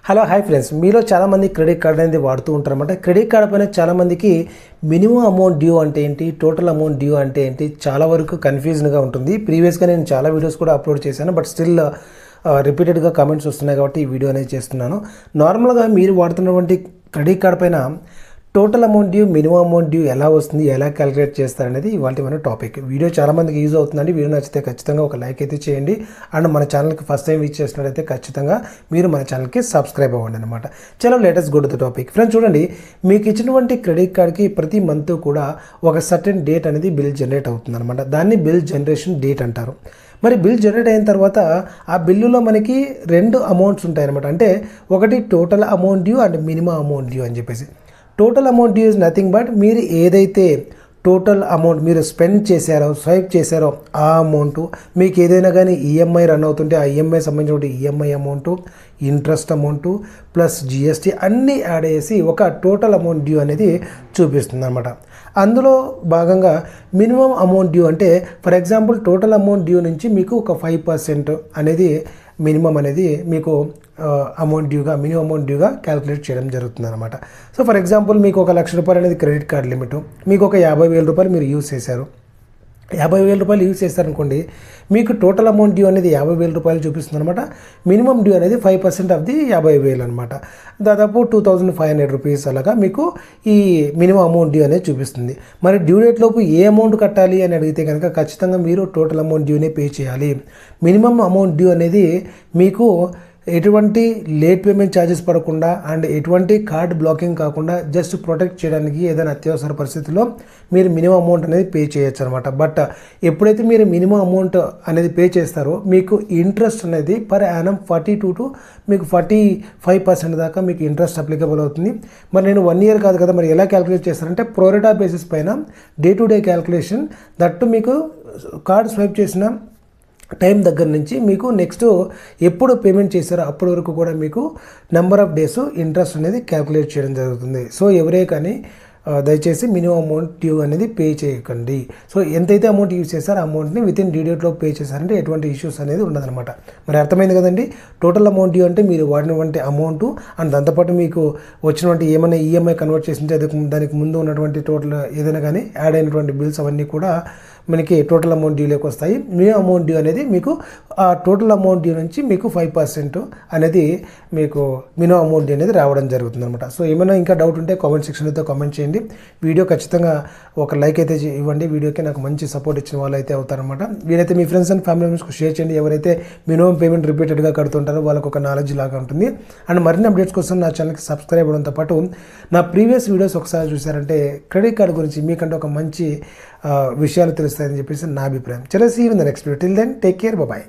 Hello hi friends, మీలో చాలామంది credit card అనేది వాడుతూ ఉంటారన్నమాట. క్రెడిట్ కార్డ్ పైన చాలామందికి మినిమం అమౌంట్ డ్యూ అంటే ఏంటి, టోటల్ అమౌంట్ డ్యూ అంటే ఏంటి, చాలా వరకు కన్ఫ్యూజన్గా ఉంటుంది. ప్రీవియస్గా నేను చాలా వీడియోస్ కూడా అప్లోడ్ చేశాను, బట్ స్టిల్ రిపీటెడ్గా కామెంట్స్ వస్తున్నాయి కాబట్టి ఈ వీడియో అనేది చేస్తున్నాను. నార్మల్గా మీరు వాడుతున్నటువంటి క్రెడిట్ కార్డ్ పైన total amount due, minimum amount due ఎలా వస్తుంది, ఎలా క్యాలిక్యులేట్ చేస్తారనేది ఇవాళ మన టాపిక్. వీడియో చాలామందికి యూజ్ అవుతుందండి. వీడియో నచ్చితే ఖచ్చితంగా ఒక లైక్ అయితే చేయండి. అండ్ మన ఛానల్కి ఫస్ట్ టైం విజిట్ చేసినట్లయితే ఖచ్చితంగా మీరు మన ఛానల్కి సబ్స్క్రైబ్ అవ్వండి అనమాట. చాలా లేటెస్ట్ గుడ్ టాపిక్. ఫ్రెండ్స్ చూడండి, మీకు ఇచ్చినటువంటి క్రెడిట్ కార్డ్కి ప్రతి మంత్ కూడా ఒక సర్టెన్ డేట్ అనేది బిల్ జనరేట్ అవుతుంది అనమాట. దాన్ని బిల్ జనరేషన్ డేట్ అంటారు. మరి బిల్ జనరేట్ అయిన తర్వాత ఆ బిల్లులో మనకి రెండు అమౌంట్స్ ఉంటాయన్నమాట. అంటే ఒకటి total amount due and minimum amount due అని చెప్పేసి. Total amount due is nothing but మీరు ఏదైతే టోటల్ అమౌంట్ మీరు స్పెండ్ చేశారో, స్వైప్ చేశారో ఆ అమౌంట్, మీకు ఏదైనా కానీ ఈఎంఐ రన్ అవుతుంటే ఆ ఈఎంఐ సంబంధించిన EMI amount, interest amount plus GST అన్నీ యాడ్ చేసి ఒక టోటల్ అమౌంట్ డ్యూ అనేది చూపిస్తుంది అనమాట. అందులో భాగంగా మినిమం అమౌంట్ డ్యూ అంటే for example total amount due నుంచి మీకు ఒక 5% అనేది మినిమం అనేది మీకు అమౌంట్ డ్యూగా, మినిమం అమౌంట్ డ్యూగా క్యాలిక్యులేట్ చేయడం జరుగుతుంది అనమాట. సో ఫర్ ఎగ్జాంపుల్ మీకు ఒక ₹1,00,000 అనేది క్రెడిట్ కార్డ్ లిమిట్, మీకు ఒక ₹50,000 మీరు యూజ్ చేశారు. ₹50,000 యూజ్ చేస్తారనుకోండి, మీకు టోటల్ అమౌంట్ డ్యూ అనేది ₹50,000 చూపిస్తుంది అనమాట. మినిమం డ్యూ అనేది 5% ఆఫ్ ది 50,000 అనమాట. దాదాపు ₹2,500 అలాగా మీకు ఈ మినిమం అమౌంట్ డ్యూ అనేది చూపిస్తుంది. మరి డ్యూ డేట్ లోపు ఏ అమౌంట్ కట్టాలి అని అడిగితే కనుక ఖచ్చితంగా మీరు టోటల్ అమౌంట్ డ్యూనే పే చేయాలి. మినిమం అమౌంట్ డ్యూ అనేది మీకు ఎటువంటి లేట్ పేమెంట్ ఛార్జెస్ పడకుండా అండ్ ఎటువంటి కార్డ్ బ్లాకింగ్ కాకుండా జస్ట్ ప్రొటెక్ట్ చేయడానికి ఏదైనా అత్యవసర పరిస్థితుల్లో మీరు మినిమం అమౌంట్ అనేది పే చేయొచ్చు అనమాట. బట్ ఎప్పుడైతే మీరు మినిమం అమౌంట్ అనేది పే చేస్తారో మీకు ఇంట్రెస్ట్ అనేది పర్ యానం 42 to మీకు 45% దాకా మీకు ఇంట్రెస్ట్ అప్లికబుల్ అవుతుంది. మరి నేను 1 year కాదు కదా, మరి ఎలా క్యాలిక్యులేట్ చేస్తారంటే ప్రోరేటా బేసిస్ పైన day to day calculation, that మీకు కార్డ్ స్వైప్ చేసిన టైం దగ్గర నుంచి మీకు నెక్స్ట్ ఎప్పుడు పేమెంట్ చేశారో అప్పటి వరకు కూడా మీకు నెంబర్ ఆఫ్ డేస్ ఇంట్రెస్ట్ అనేది క్యాలిక్యులేట్ చేయడం జరుగుతుంది. సో ఎవరే కానీ దయచేసి మినిమం అమౌంట్ డ్యూ అనేది పే చేయకండి. సో ఎంతైతే అమౌంట్ యూజ్ చేస్తారో ఆ అమౌంట్ని వితిన్ డ్యూ డేట్లో పే చేశారంటే ఎటువంటి ఇష్యూస్ అనేది ఉండదన్నమాట. మరి అర్థమైంది కదండి. టోటల్ అమౌంట్ డ్యూ అంటే మీరు వాడినటువంటి అమౌంట్ అండ్ దాంతోపాటు మీకు వచ్చినటువంటి ఏమైనా ఈఎంఐ కన్వర్ట్ చేసింటే దానికి ముందు ఉన్నటువంటి టోటల్ ఏదైనా కానీ యాడ్ అయినటువంటి బిల్స్ అవన్నీ కూడా మనకి టోటల్ అమౌంట్ డ్యూలోకి వస్తాయి. మినిమం అమౌంట్ డ్యూ అనేది మీకు ఆ టోటల్ అమౌంట్ డ్యూ నుంచి మీకు 5% అనేది మీకు మినిమం అమౌంట్ డ్యూ అనేది రావడం జరుగుతుంది అనమాట. సో ఏమైనా ఇంకా డౌట్ ఉంటే కామెంట్ సెక్షన్లో అయితే కామెంట్ చేయండి. వీడియో ఖచ్చితంగా ఒక లైక్ అయితే ఇవ్వండి. వీడియోకి నాకు మంచి సపోర్ట్ ఇచ్చిన వాళ్ళు అయితే అవుతారనమాట. వీలైతే మీ ఫ్రెండ్స్ అండ్ ఫ్యామిలీ మెంబర్స్కి షేర్ చేయండి. ఎవరైతే మినిమం పేమెంట్ రిపీటెడ్గా కడుతుంటారో వాళ్ళకు ఒక నాలెడ్జ్ లాగా ఉంటుంది. అండ్ మరిన్ని అప్డేట్స్ కోసం నా ఛానల్కి సబ్స్క్రైబ్ అవ్వడంతో పాటు నా ప్రీవియస్ వీడియోస్ ఒకసారి చూసారంటే క్రెడిట్ కార్డ్ గురించి మీకంటే ఒక మంచి విషయాలు తెలుస్తాయని చెప్పేసి నా అభిప్రాయం. చలో see you in the next video. Till then take care, bye.